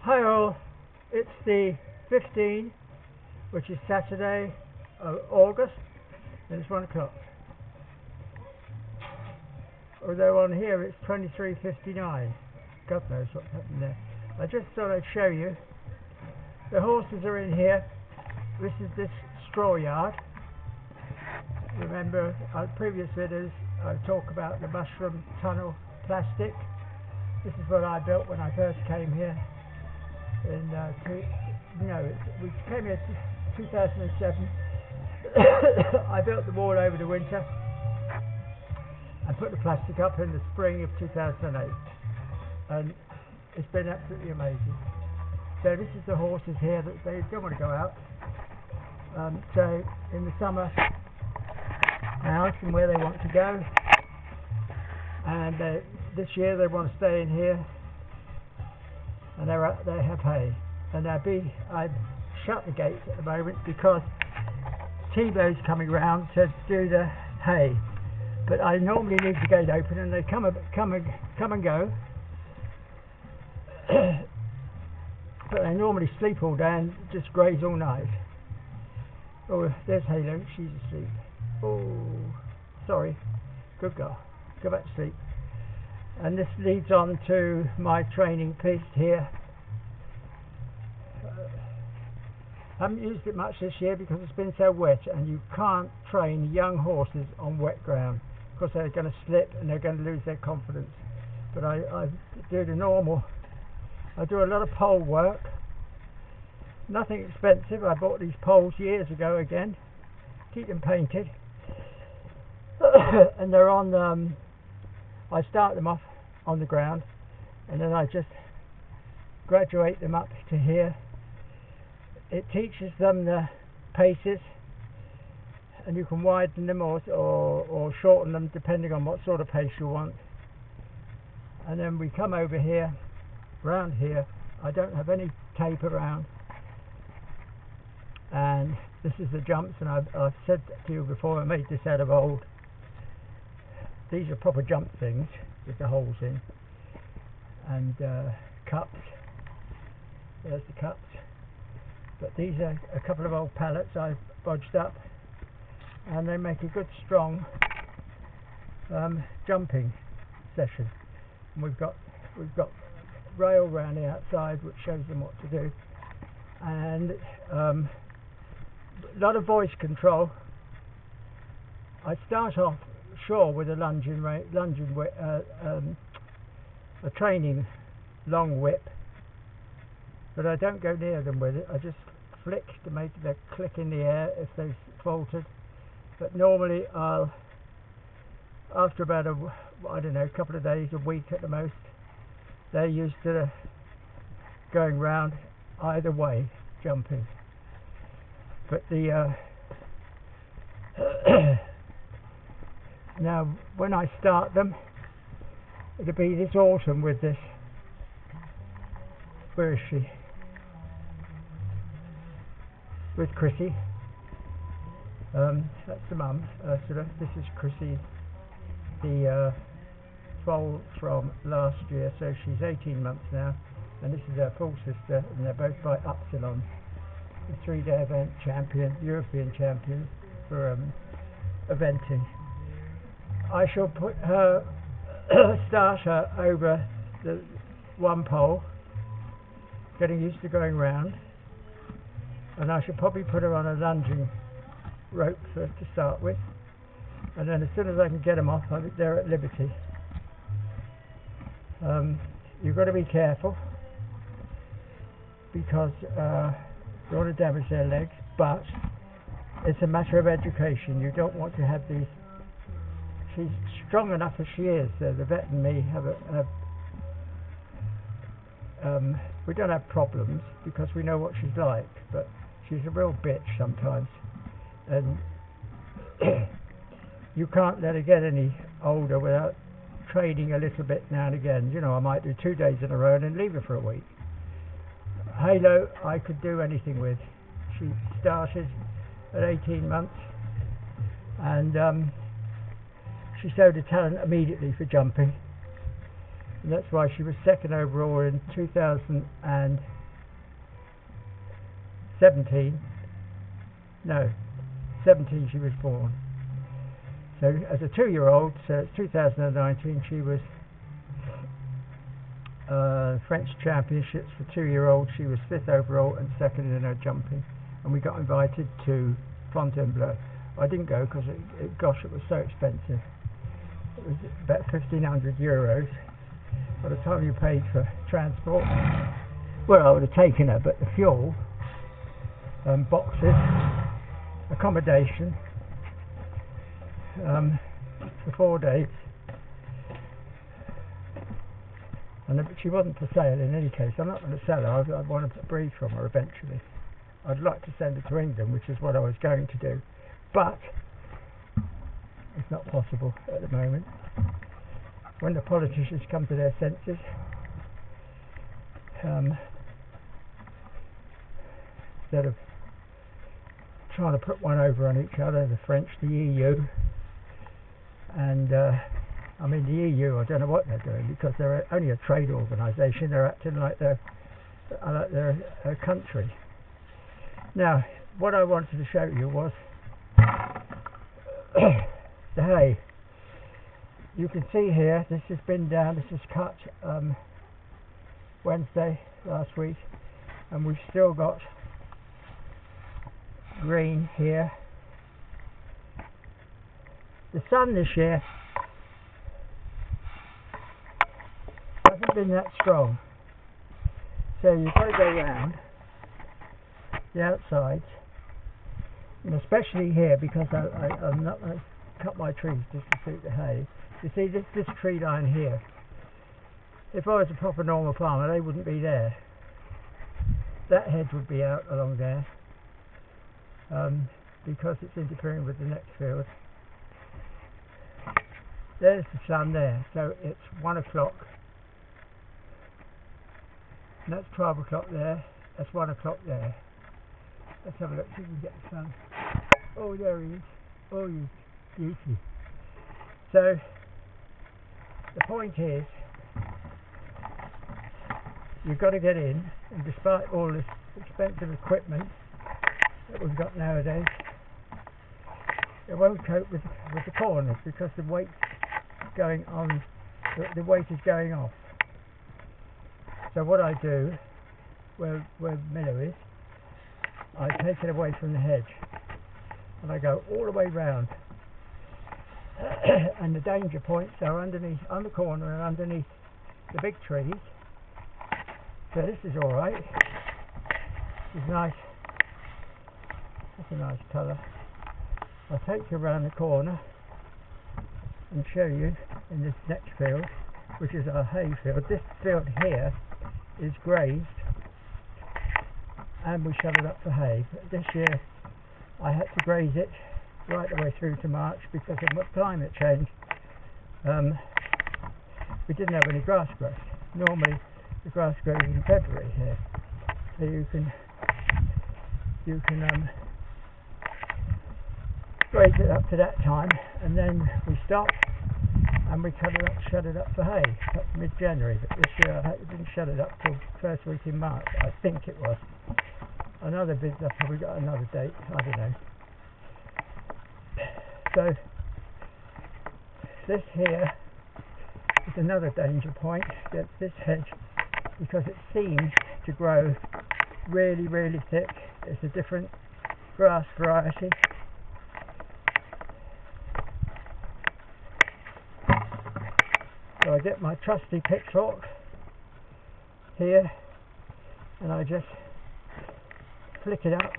Hi all, it's the 15th, which is Saturday of August, and it's 1 o'clock. Although on here it's 23:59. God knows what's happened there. I just thought I'd show you. The horses are in here. This is this straw yard. Remember our previous videos I talk about the mushroom tunnel plastic. This is what I built when I first came here. We came here in 2007. I built the wall over the winter and put the plastic up in the spring of 2008, and it's been absolutely amazing. So this is the horses here that they don't want to go out. So in the summer I ask them where they want to go, and this year they want to stay in here, and they have hay. And I've shut the gates at the moment because T-Bow's coming round to do the hay, but I normally leave the gate open and they come and go. But they normally sleep all day and just graze all night. Oh, there's Halo, she's asleep. Oh, sorry, good girl, go back to sleep. And this leads on to my training piece here. I haven't used it much this year because it's been so wet, and you can't train young horses on wet ground because they're going to slip and they're going to lose their confidence. But I do the normal. I do a lot of pole work. Nothing expensive. I bought these poles years ago again. Keep them painted. And they're on, I start them off on the ground and then I just graduate them up to here. It teaches them the paces, and you can widen them or shorten them depending on what sort of pace you want. And then we come over here, round here. I don't have any tape around, and this is the jumps, and I've said to you before, I made this out of old. These are proper jump things with the holes in, and cups. There's the cups. But these are a couple of old pallets I've bodged up, and they make a good strong jumping session. And we've got rail round the outside which shows them what to do, and a lot of voice control. I start off sure with a a training long whip, but I don't go near them with it. I just flick to make the click in the air if they've faltered. But normally after about a couple of days, a week at the most, they're used to going round either way, jumping. But now when I start them, it'll be this autumn with this. Where is she? With Chrissy. That's the mum, Ursula. This is Chrissy, the foal from last year, so she's 18 months now, and this is her full sister, and they're both by Upsilon, the 3-day event champion, European champion for eventing. I shall put her, start her over the one pole, getting used to going round, and I should probably put her on a lunging rope first to start with, and then as soon as I can get them off, they're at liberty. You've got to be careful because you don't want to damage their legs, but it's a matter of education. You don't want to have these. She's strong enough as she is. The vet and me have we don't have problems because we know what she's like, but she's a real bitch sometimes, and you can't let her get any older without training a little bit now and again. You know, I might do 2 days in a row and then leave her for a week. Halo, I could do anything with. She started at 18 months, and she showed a talent immediately for jumping. and that's why she was second overall in 2017. No, 17 she was born. So as a 2-year-old, so it's 2019, she was French Championships for 2-year-olds. She was 5th overall and 2nd in her jumping, and we got invited to Fontainebleau. I didn't go because gosh, it was so expensive. It was about 1,500 euros. By the time you paid for transport, well, I would have taken her, but the fuel, boxes, accommodation, for 4 days, and she wasn't for sale in any case. I'm not going to sell her. I want to breed from her eventually. I'd like to send her to England, which is what I was going to do, but it's not possible at the moment. When the politicians come to their senses, instead of trying to put one over on each other, the French, the EU, and I mean the EU, I don't know what they're doing, because they're only a trade organisation. They're acting like they're a country. Now, what I wanted to show you was the hay. You can see here, this has been down, this is cut Wednesday last week, and we've still got green here. The sun this year hasn't been that strong, so you've got to go round the outsides, and especially here, because I'm not going to cut my trees just to suit the hay. You see this tree line here, if I was a proper normal farmer, they wouldn't be there. That hedge would be out along there, because it's interfering with the next field. There's the sun there, so it's 1 o'clock, and that's 12 o'clock there, that's 1 o'clock there. Let's have a look, see if we can get the sun. Oh, there he is. Oh, you beauty. So the point is, you've got to get in, and despite all this expensive equipment that we've got nowadays, it won't cope with the corners, because the weight's going on, the weight is going off. So what I do, where Miller is, I take it away from the hedge, and I go all the way round. And the danger points are underneath, on the corner and underneath the big trees. So this is all right. It's nice. That's a nice colour. I'll take you around the corner and show you in this next field, which is our hay field. This field here is grazed, and we shut it up for hay. But this year I had to graze it right the way through to March because of climate change. We didn't have any grass growth. Normally the grass grows in February here, so you can graze it up to that time, and then we stop and we shut it up for hay. That's mid-January, but this year I didn't shut it up till first week in March, I think it was. Another bit, that's probably got another date, I don't know. So this here is another danger point, that's this hedge, because it seems to grow really, really thick. It's a different grass variety. So I get my trusty pitchfork here, and I just flick it up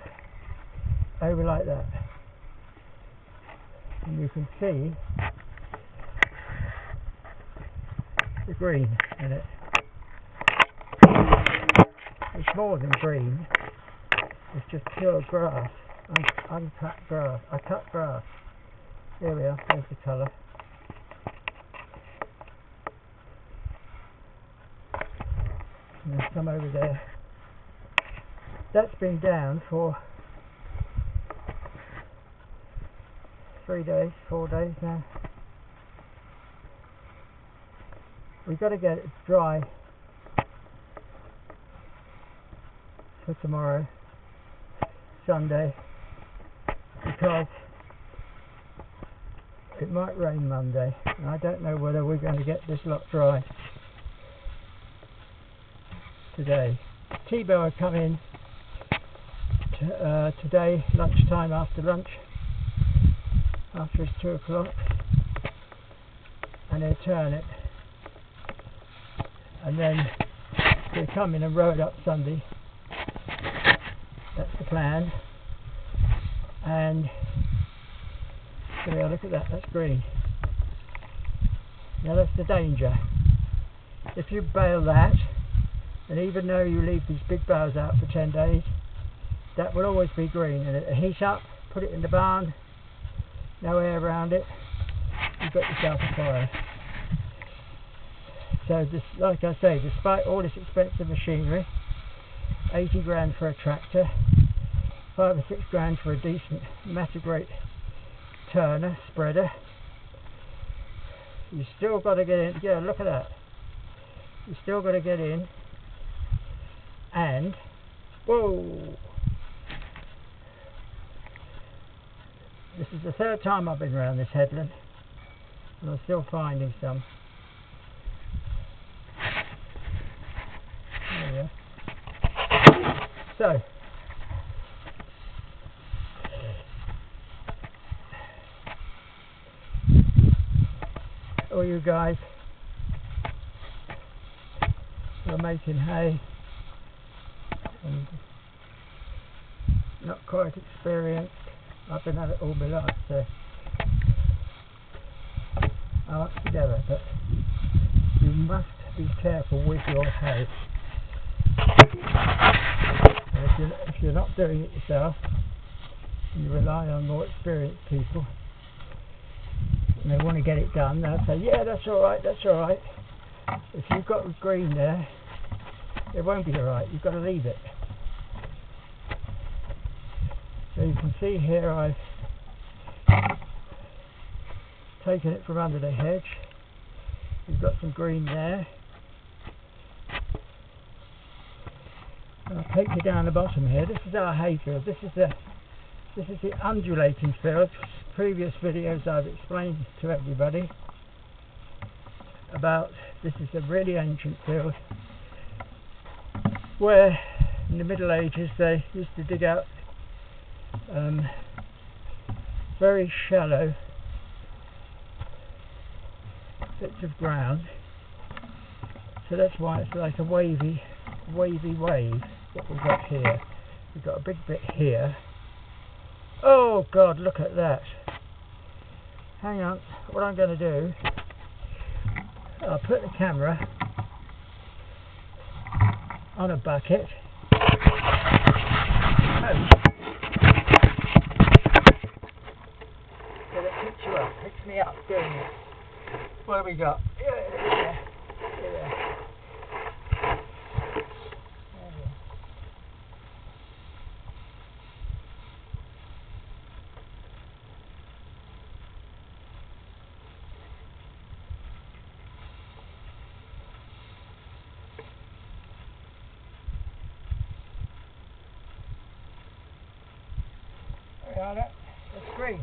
over like that, and you can see the green in it. It's more than green, it's just pure grass, uncut grass. I cut grass. There we are, there's the colour. And there's some over there. That's been down for 3 days, 4 days now. we've got to get it dry for tomorrow, Sunday, because it might rain Monday, and I don't know whether we're going to get this lot dry today. T-Bow will come in today, lunchtime, after lunch, after it's 2 o'clock, and he'll turn it, and then he'll come in and row it up Sunday. That's the plan. And yeah, look at that, that's green. Now that's the danger. If you bale that, and even though you leave these big boughs out for 10 days, that will always be green, and it heats up, put it in the barn, no air around it, you've got yourself a fire. So this, like I say, despite all this expensive machinery, 80 grand for a tractor, 5 or 6 grand for a decent Metagrate turner, spreader, you still got to get in. Yeah, look at that. You still got to get in, and whoa, this is the 3rd time I've been around this headland, and I'm still finding some. There we go. So all you guys who are making hay and not quite experienced, I've been at it all my life, so I'm up together, but you must be careful with your hay. And if you're not doing it yourself, you rely on more experienced people, and they want to get it done, they'll say, yeah, that's alright, that's alright. If you've got green there, it won't be alright, you've got to leave it. So you can see here I've taken it from under the hedge. You've got some green there. And I'll take you down the bottom here. This is our hayfield. This is the undulating field. Previous videos I've explained to everybody about this is a really ancient field where in the Middle Ages they used to dig out very shallow bits of ground, so that's why it's like a wavy wave what we've got here. We've got a big bit here. Oh God, look at that. Hang on, what I'm going to do, I'll put the camera on a bucket. So that picks me up doing it. What have we got? Yeah. That's green.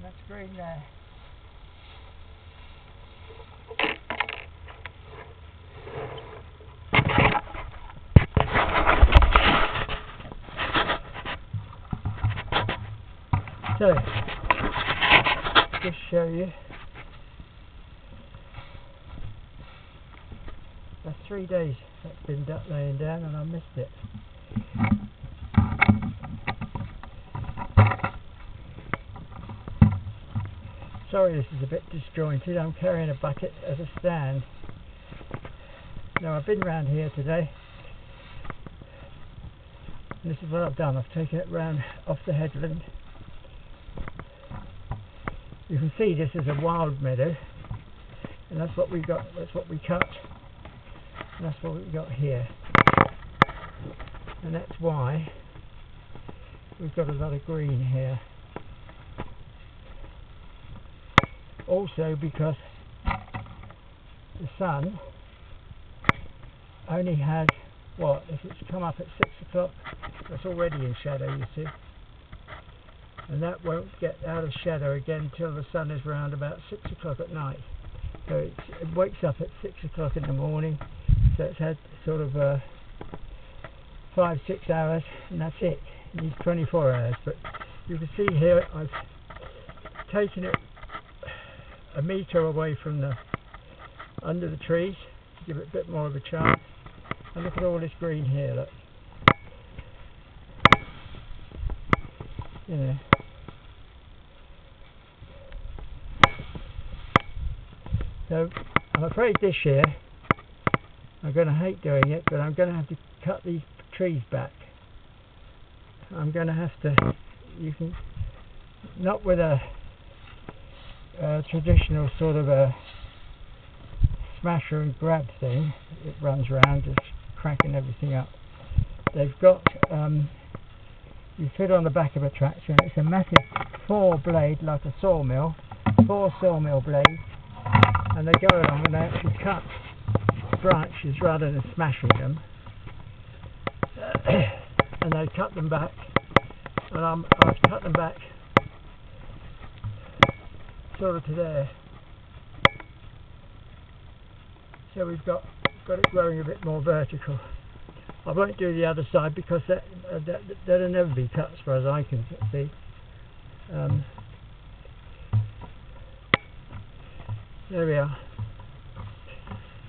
That's green there. So, just show you, that's 3 days that's been laying down and I missed it. Sorry this is a bit disjointed, I'm carrying a bucket as a stand. Now I've been round here today, and this is what I've done. I've taken it round off the headland. You can see this is a wild meadow, and that's what we got. That's what we cut And that's what we've got here. And that's why we've got a lot of green here. Also because the sun only has, what, if it's come up at 6 o'clock, that's already in shadow, you see. And that won't get out of shadow again until the sun is round about 6 o'clock at night. So it wakes up at 6 o'clock in the morning, so it's had sort of 5-6 hours, and that's it. It needs 24 hours, but you can see here I've taken it a metre away from the under the trees to give it a bit more of a chance. And look at all this green here, look. Yeah. So I'm afraid this year I'm going to hate doing it, but I'm going to have to cut these trees back. I'm going to have to, you can, not with a traditional sort of a smasher and grab thing. It runs around just cracking everything up. They've got you fit on the back of a tractor, and it's a massive 4-blade, like a sawmill, 4 sawmill blades, and they go along and they actually cut branches rather than smashing them, and they cut them back, and I've cut them back sort of to there. So we've got it growing a bit more vertical. I won't do the other side because that'll never be cut as far as I can see. There we are.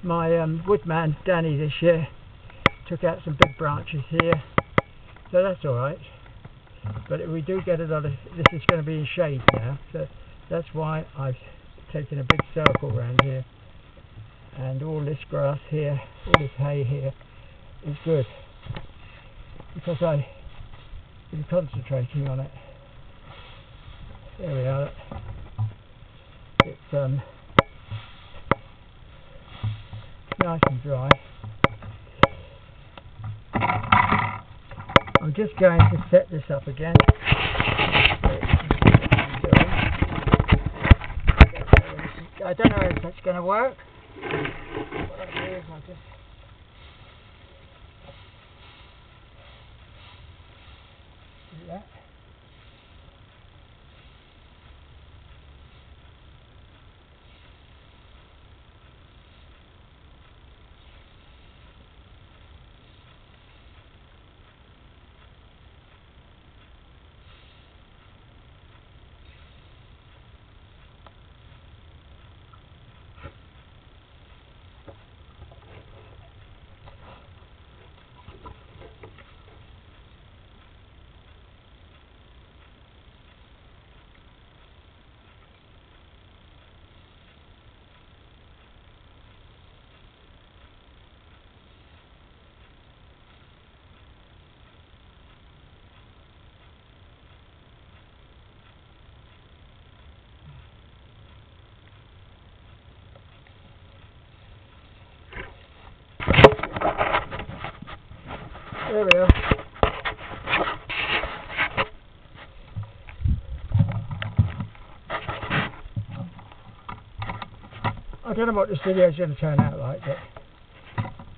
My woodman Danny this year took out some big branches here, so that's alright. But if we do get a lot of, this is going to be in shade now, so that's why I've taken a big circle around here. And all this grass here, all this hay here is good because I've been concentrating on it. There we are. It's nice and dry. I'm just going to set this up again. I don't know if that's going to work. What I'll do is I'll just do that. There we are. I don't know what this video is going to turn out like, but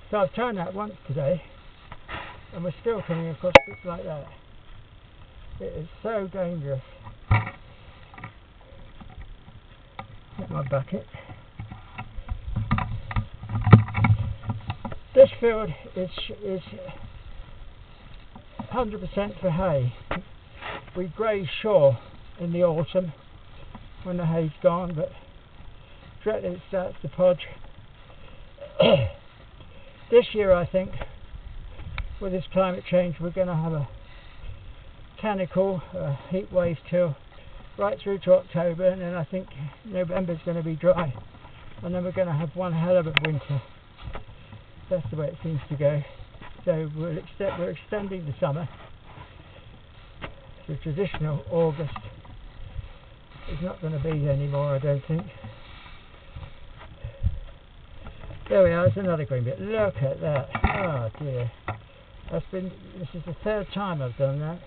so I've turned that once today, and we're still coming across bits like that. It is so dangerous. Get my bucket. This field is 100% for hay. We graze sure in the autumn when the hay's gone, but directly it starts to podge. This year, I think, with this climate change, we're going to have a mechanical heat wave till right through to October, and then I think November's going to be dry, and then we're going to have one hell of a winter. That's the way it seems to go. So we're extending the summer. The traditional August is not going to be anymore, I don't think. There we are, there's another green bit. Look at that. Oh dear. This is the third time I've done that.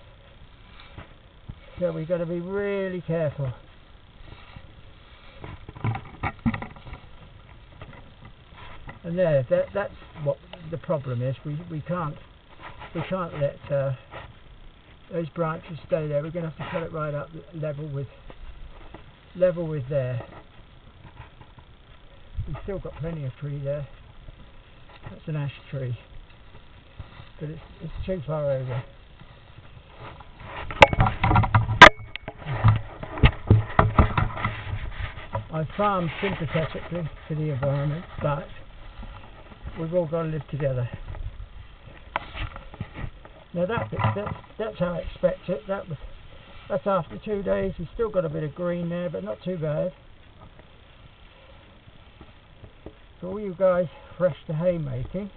So we've got to be really careful. And there, that's what the problem is. We can't let those branches stay there. We're going to have to cut it right up level with there. We've still got plenty of tree there. That's an ash tree, but it's too far over. I farm sympathetically to the environment, but we've all got to live together. Now that's how I expect it. That's after 2 days. We've still got a bit of green there, but not too bad. For all you guys fresh to haymaking,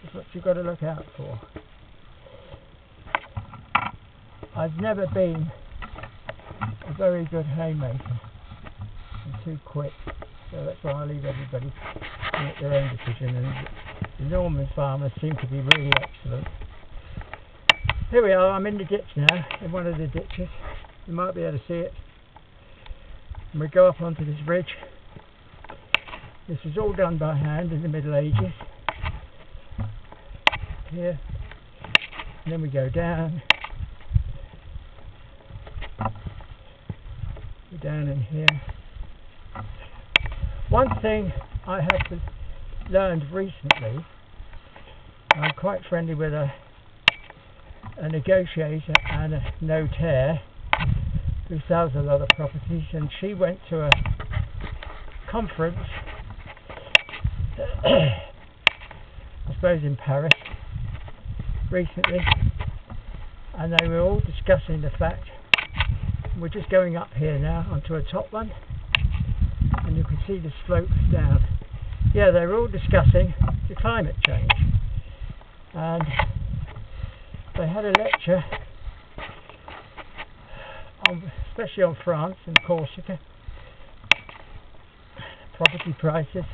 that's what you've got to look out for. I've never been a very good haymaker. I'm too quick, so that's why I leave everybody to make their own decision. And the Norman farmers seem to be really excellent. Here we are. I'm in the ditch now, in one of the ditches. You might be able to see it. And we go up onto this ridge. This was all done by hand in the Middle Ages. Here, and then we go down. We're down in here. One thing I have learned recently, I'm quite friendly with a negotiator and a notaire who sells a lot of properties, and she went to a conference I suppose in Paris recently, and they were all discussing the fact, we're just going up here now onto a top one, and you can see the slopes down. Yeah, they were all discussing the climate change, and they had a lecture especially on France and Corsica, property prices.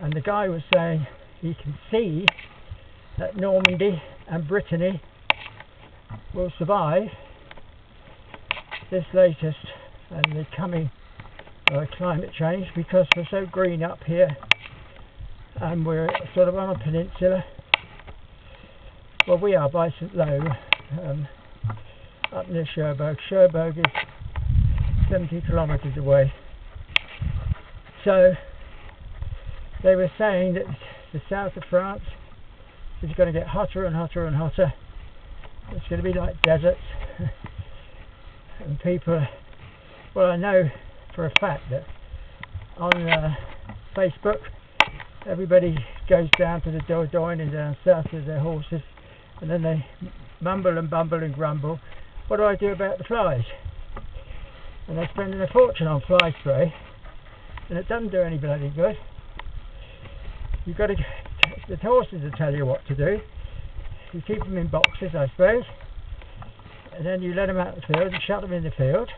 And the guy was saying he can see that Normandy and Brittany will survive this latest and the coming climate change, because we're so green up here and we're sort of on a peninsula. Well, we are by St Lo, up near Cherbourg. Cherbourg is 70 kilometres away. So they were saying that the south of France is going to get hotter and hotter and hotter. It's going to be like deserts. And people, well, I know for a fact that on Facebook everybody goes down to the Dordogne and down south with their horses, and then they mumble and bumble and grumble, what do I do about the flies? And they're spending a fortune on fly spray, and it doesn't do any bloody good. You've got to, the horses will tell you what to do. You keep them in boxes, I suppose, and then you let them out in the field and shut them in the field.